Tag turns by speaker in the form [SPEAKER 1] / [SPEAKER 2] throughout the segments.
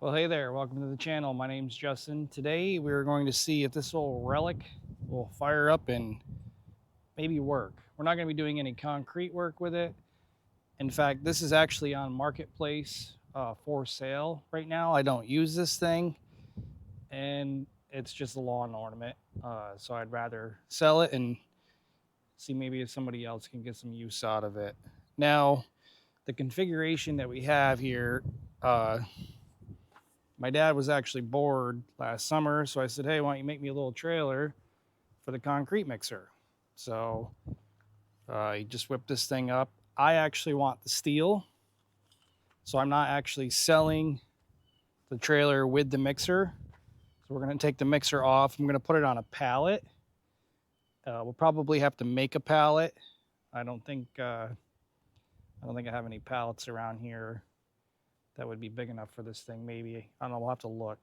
[SPEAKER 1] Well, hey there, welcome to the channel. My name's Justin. Today we're going to see if this old relic will fire up and maybe work. We're not going to be doing any concrete work with it. In fact, this is actually on Marketplace for sale right now. I don't use this thing and it's just a lawn ornament. So I'd rather sell it and see maybe if somebody else can get some use out of it. Now, the configuration that we have here, my dad was actually bored last summer, so I said, hey, why don't you make me a little trailer for the concrete mixer? So he just whipped this thing up. I actually want the steel, so I'm not actually selling the trailer with the mixer. So we're going to take the mixer off. I'm going to put it on a pallet. We'll probably have to make a pallet. I don't think I have any pallets around here that would be big enough for this thing. Maybe, I don't know. We'll have to look.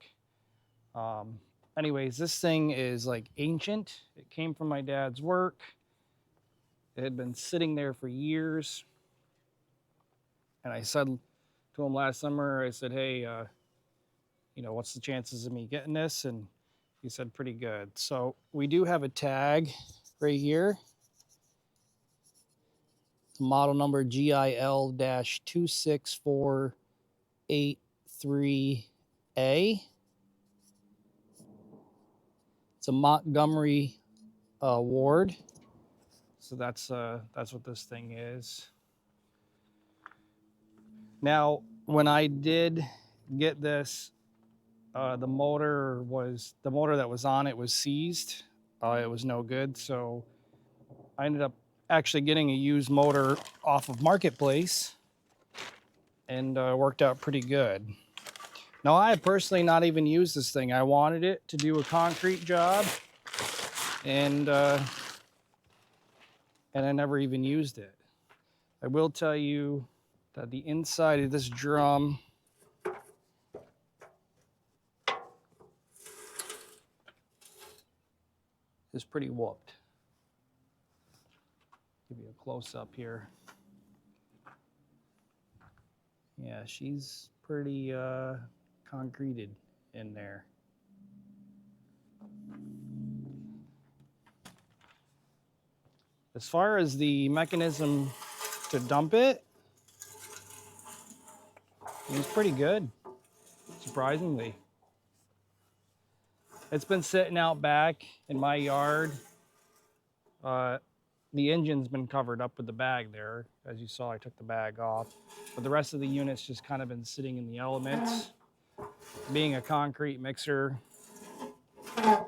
[SPEAKER 1] Um, Anyways, this thing is like ancient. It came from my dad's work. It had been sitting there for years. And I said to him last summer, I said, hey, what's the chances of me getting this? And he said, pretty good. So we do have a tag right here. Model number GIL 26483A. It's a Montgomery Ward. So that's what this thing is. Now, when I did get this, the motor that was on it was seized. It was no good, so I ended up actually getting a used motor off of Marketplace, and worked out pretty good. Now, I personally not even used this thing. I wanted it to do a concrete job, and I never even used it. I will tell you that the inside of this drum is pretty whooped. Give you a close up here. Yeah, she's pretty concreted in there. As far as the mechanism to dump it, it's pretty good, surprisingly. It's been sitting out back in my yard. The engine's been covered up with the bag there. As you saw, I took the bag off. But the rest of the unit's just kind of been sitting in the elements. Being a concrete mixer, I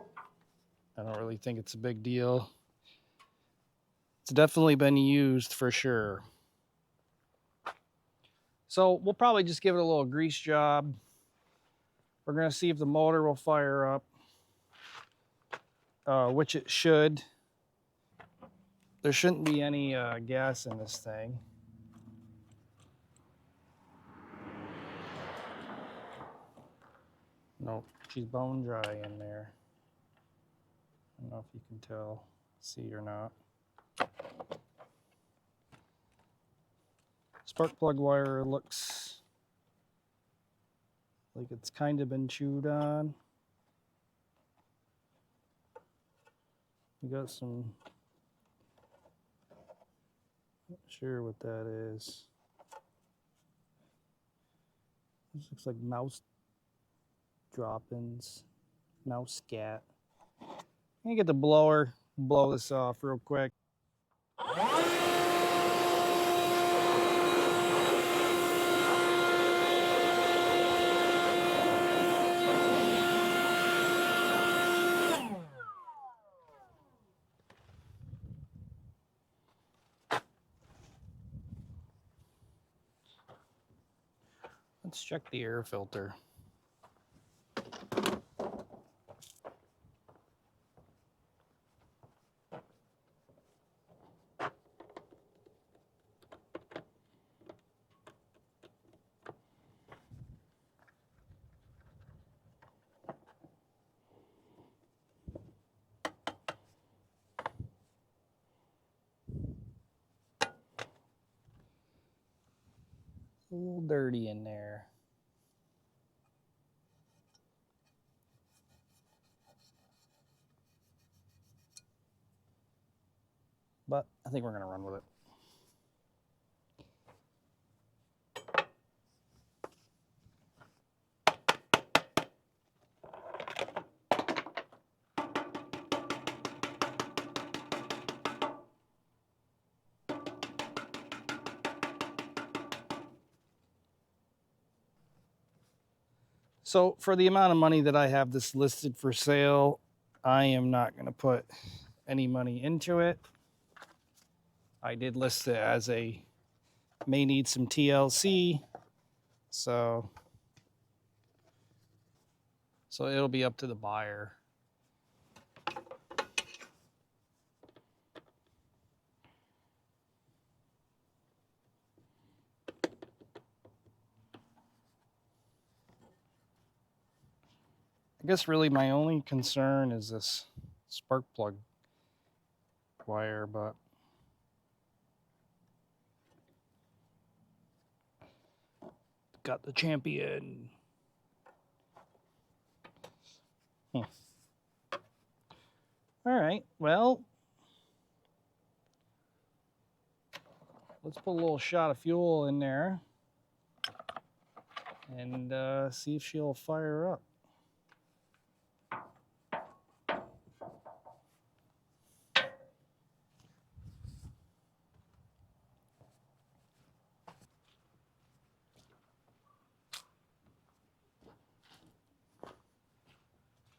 [SPEAKER 1] don't really think it's a big deal. It's definitely been used for sure. So we'll probably just give it a little grease job. We're going to see if the motor will fire up, which it should. There shouldn't be any gas in this thing. Nope, she's bone dry in there. I don't know if you can tell, see or not. Spark plug wire looks like it's kind of been chewed on. We got some, not sure what that is. This looks like mouse droppings, mouse scat. I'm gonna get the blower, blow this off real quick. Let's check the air filter. A little dirty in there. but I think we're going to run with it. So for the amount of money that I have this listed for sale, I am not going to put any money into it. I did list it as a may need some TLC, so it'll be up to the buyer. I guess really my only concern is this spark plug wire, but got the Champion. All right, well, let's put a little shot of fuel in there and see if she'll fire up.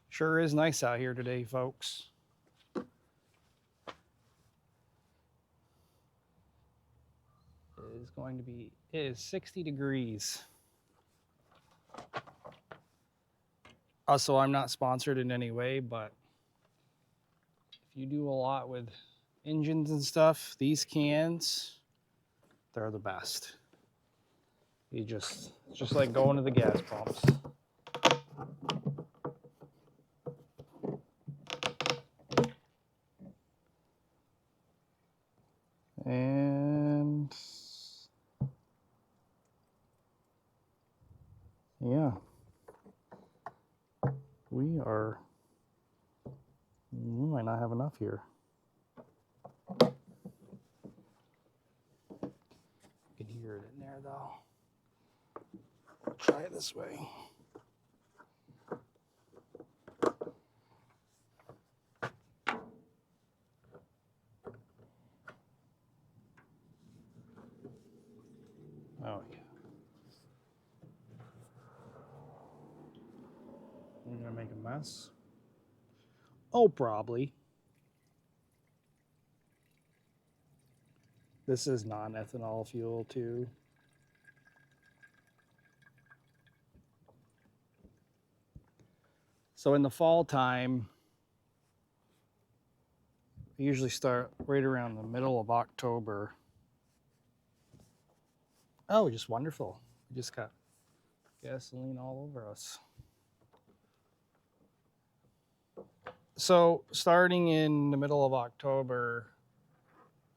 [SPEAKER 1] Sure is nice out here today, folks. It is 60 degrees. Also, I'm not sponsored in any way, but if you do a lot with engines and stuff, these cans, they're the best. It's just like going to the gas pumps. And yeah, we might not have enough here. You can hear it in there though. I'll try it this way. Oh yeah. We're gonna make a mess. Oh, probably. This is non-ethanol fuel too. So in the fall time, I usually start right around the middle of October. Oh, just wonderful. We just got gasoline all over us. So starting in the middle of October,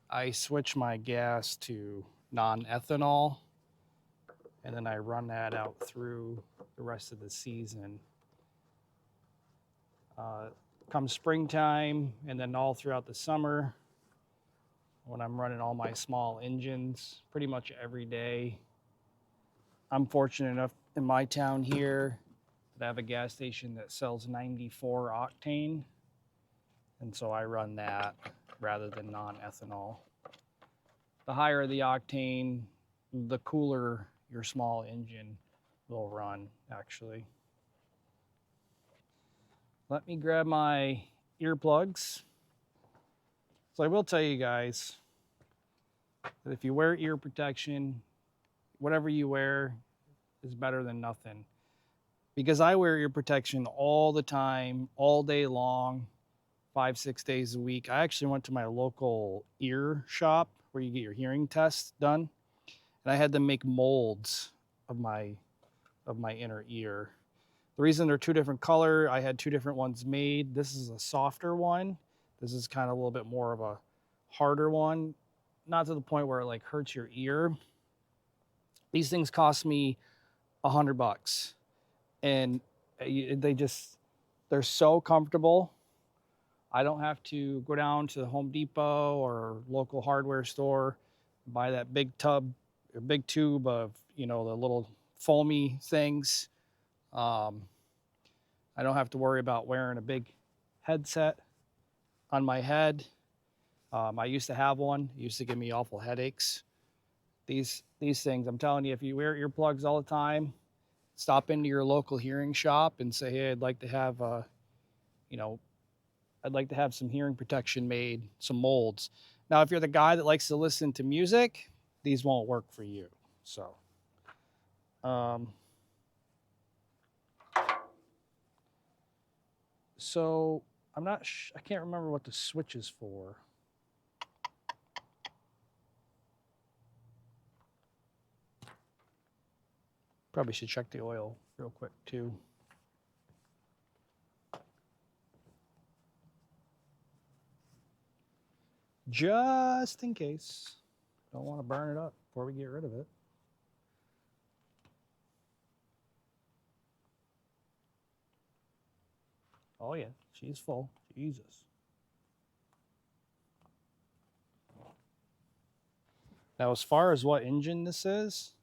[SPEAKER 1] I switch my gas to non-ethanol, and then I run that out through the rest of the season. Come springtime, and then all throughout the summer, when I'm running all my small engines pretty much every day. I'm fortunate enough in my town here that I have a gas station that sells 94 octane, and so I run that rather than non-ethanol. The higher the octane, the cooler your small engine will run, actually. Let me grab my earplugs. So I will tell you guys that if you wear ear protection, whatever you wear is better than nothing. Because I wear ear protection all the time, all day long, 5-6 days a week. I actually went to my local ear shop where you get your hearing test done, and I had them make molds of my inner ear. The reason they're two different color, I had two different ones made. This is a softer one. This is kind of a little bit more of a harder one, not to the point where it like hurts your ear. These things cost me $100, and they're so comfortable. I don't have to go down to the Home Depot or local hardware store, buy that big tub or big tube of, the little foamy things. Um, I don't have to worry about wearing a big headset on my head. I used to have one. It used to give me awful headaches. These things, I'm telling you, if you wear earplugs all the time, stop into your local hearing shop and say, hey, I'd like to have you know, I'd like to have some hearing protection made, some molds. Now, if you're the guy that likes to listen to music, these won't work for you. So, so I can't remember what the switch is for. Probably should check the oil real quick too. Just in case. Don't want to burn it up before we get rid of it. Oh yeah, she's full. Jesus. Now, as far as what engine this is,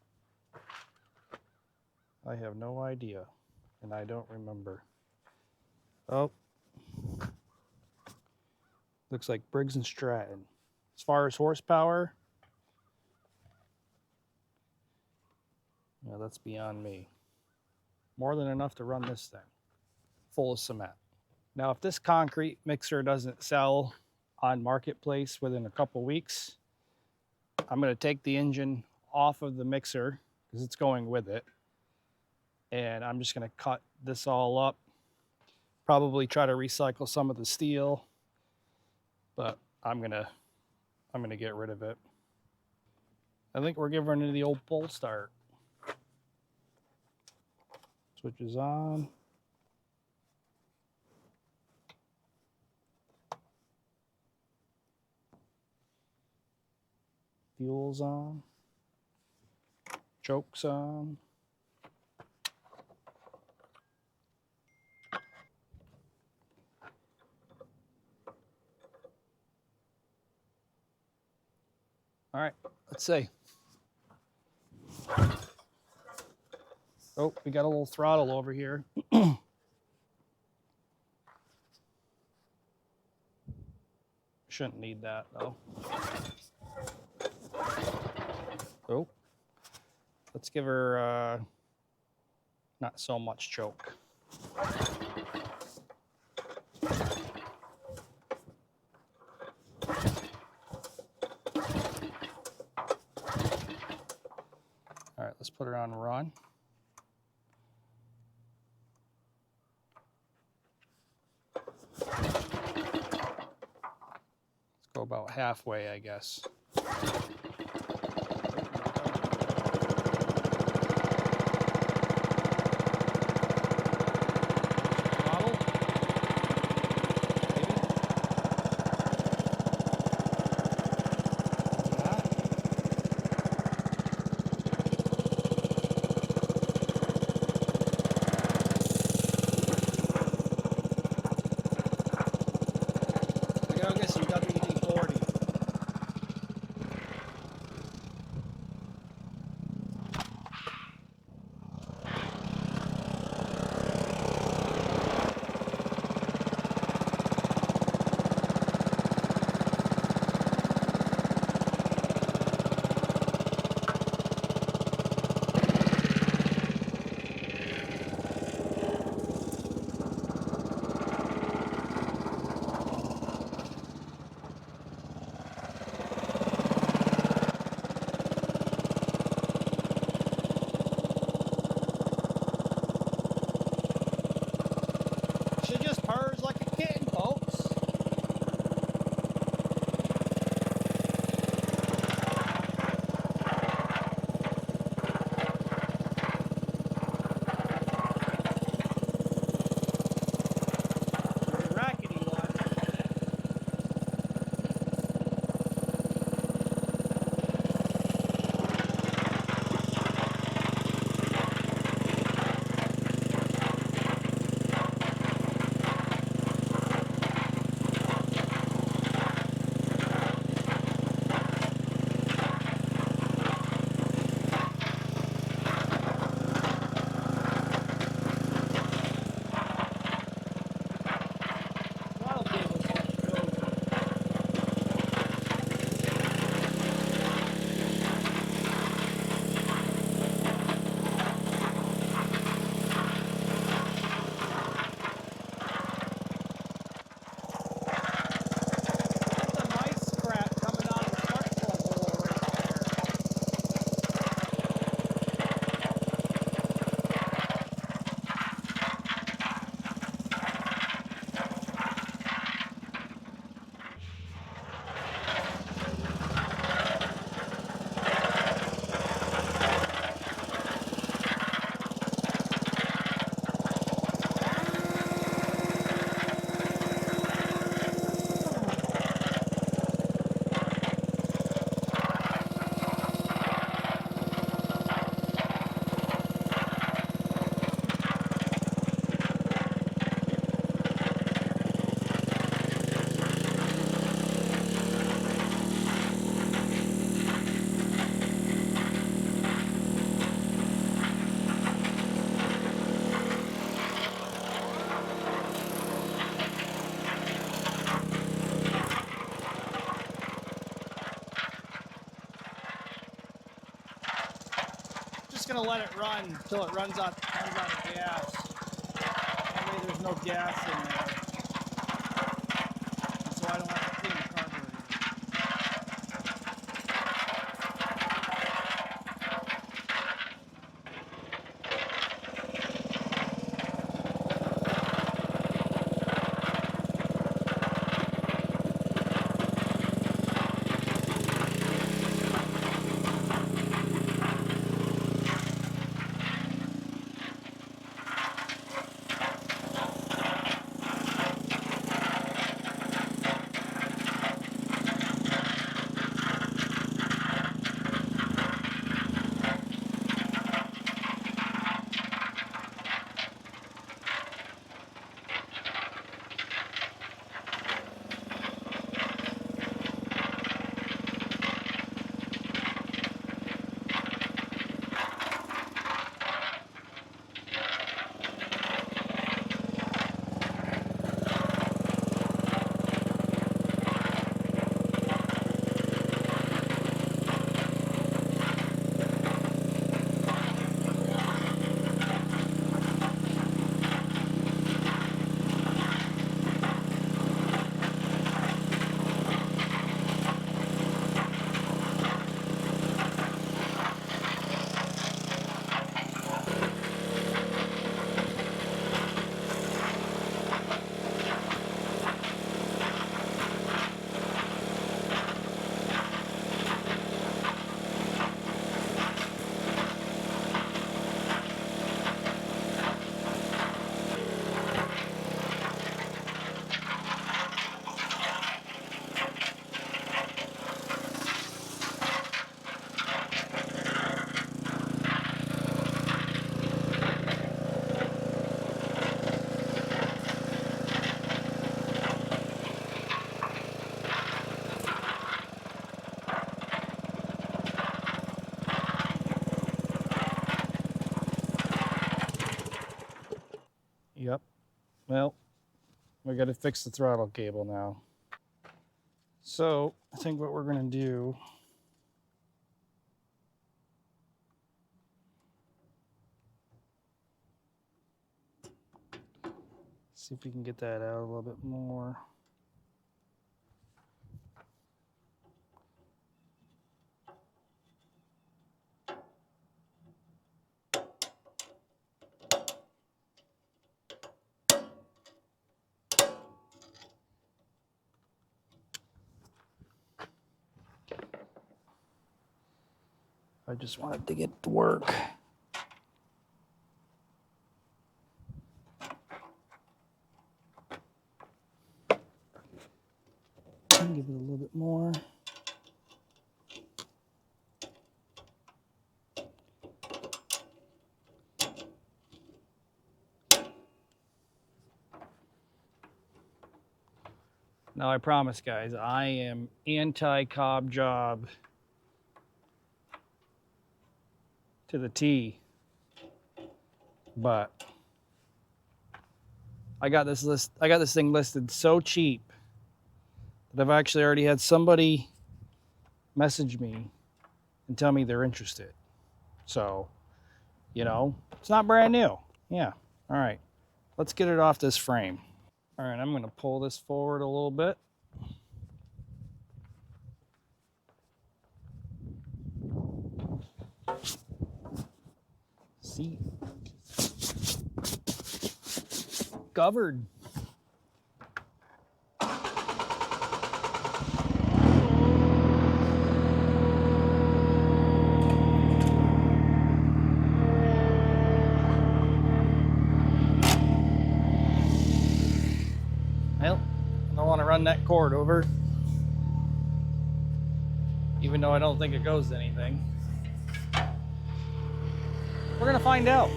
[SPEAKER 1] I have no idea, and I don't remember. Oh, looks like Briggs & Stratton. As far as horsepower, yeah, that's beyond me. More than enough to run this thing, full of cement. Now, if this concrete mixer doesn't sell on Marketplace within a couple weeks, I'm going to take the engine off of the mixer because it's going with it. And I'm just going to cut this all up. Probably try to recycle some of the steel, but I'm going to get rid of it. I think we're giving it the old pull start. Switch is on. Fuel's on. Choke's on. All right, let's see. Oh, we got a little throttle over here. Shouldn't need that though. Oh, let's give her not so much choke. All right, let's put her on run. Let's go about halfway, I guess. gonna let it run until it runs out of gas. That way there's no gas in there. And so I don't have to clean the carburetor. Yep. Well, we got to fix the throttle cable now. So I think what we're going to do, see if we can get that out a little bit more. I just wanted to get to work. Give it a little bit more. Now I promise, guys, I am anti-cob job to the T, but I got this thing listed so cheap that I've actually already had somebody message me and tell me they're interested. So, you know, it's not brand new. Yeah. All right. Let's get it off this frame. All right, I'm going to pull this forward a little bit. See, covered. Well, I don't want to run that cord over, even though I don't think it goes to anything. We're going to find out.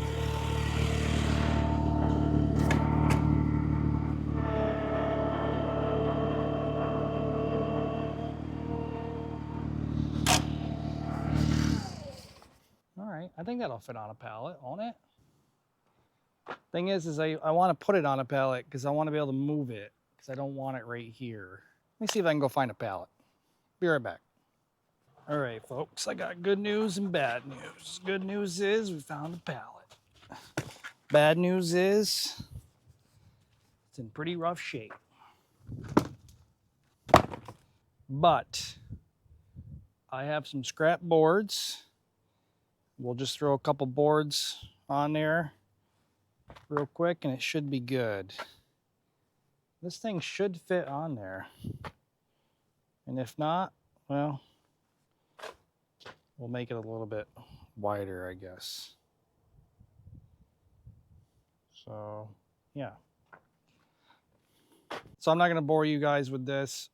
[SPEAKER 1] All right, I think that'll fit on a pallet, won't it? Thing is I want to put it on a pallet because I want to be able to move it because I don't want it right here. Let me see if I can go find a pallet. Be right back. All right, folks, I got good news and bad news. Good news is we found a pallet. Bad news is it's in pretty rough shape. But I have some scrap boards. We'll just throw a couple boards on there real quick and it should be good. This thing should fit on there. And if not, well, we'll make it a little bit wider, I guess. So, yeah. So I'm not going to bore you guys with this.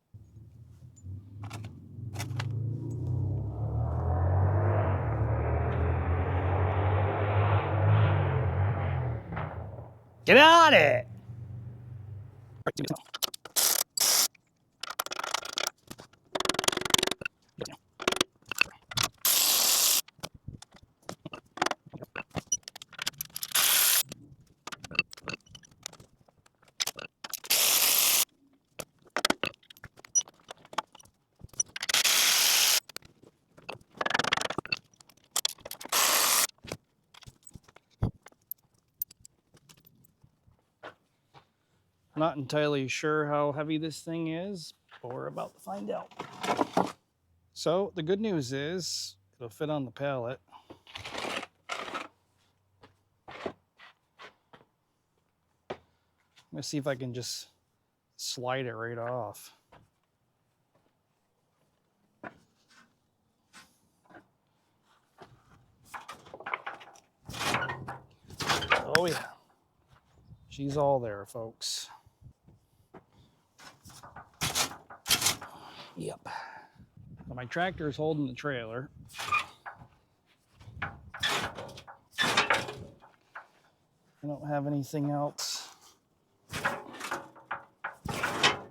[SPEAKER 1] Get on it! Not entirely sure how heavy this thing is, but we're about to find out. So the good news is it'll fit on the pallet. I'm gonna see if I can just slide it right off. Oh yeah, she's all there, folks. Yep. So my tractor is holding the trailer. I don't have anything else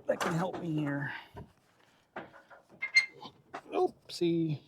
[SPEAKER 1] that can help me here. Oopsie.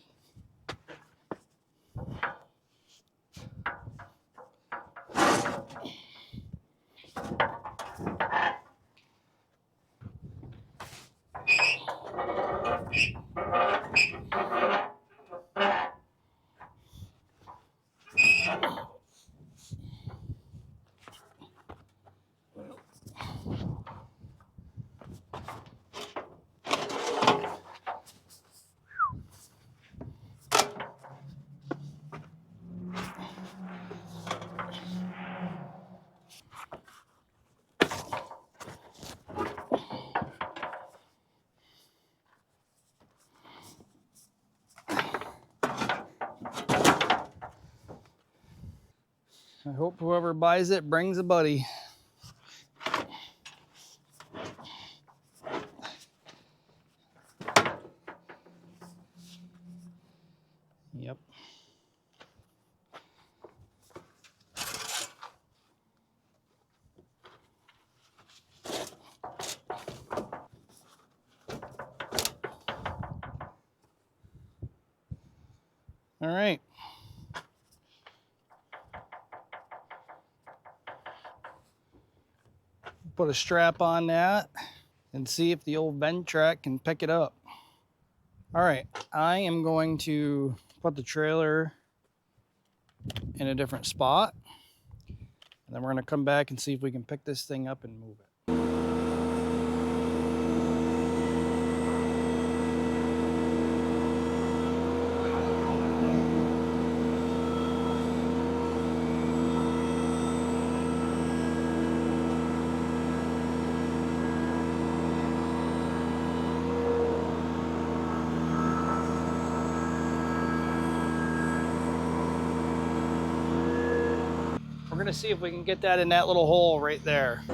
[SPEAKER 1] I hope whoever buys it brings a buddy. Yep. All right. Put a strap on that and see if the old Ventrac can pick it up. All right, I am going to put the trailer in a different spot, and then we're going to come back and see if we can pick this thing up and move it. We're gonna see if we can get that in that little hole right there.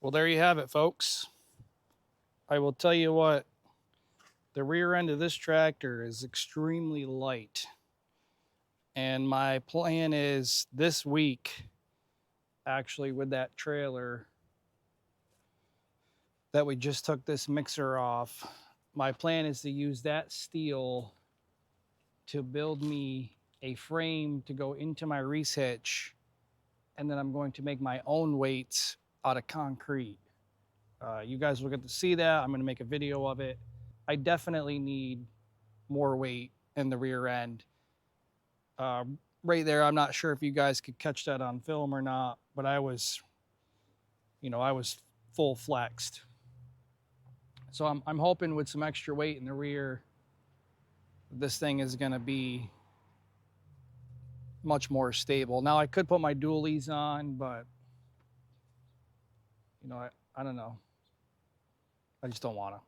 [SPEAKER 1] Well, there you have it, folks. I will tell you what, the rear end of this tractor is extremely light. And my plan is this week, actually, with that trailer that we just took this mixer off, my plan is to use that steel to build me a frame to go into my Reese hitch. And then I'm going to make my own weights out of concrete. You guys will get to see that. I'm going to make a video of it. I definitely need more weight in the rear end. Right there, I'm not sure if you guys could catch that on film or not, but I was full flexed. So I'm hoping with some extra weight in the rear, this thing is going to be much more stable. Now I could put my dualies on, but I don't know. I just don't want to.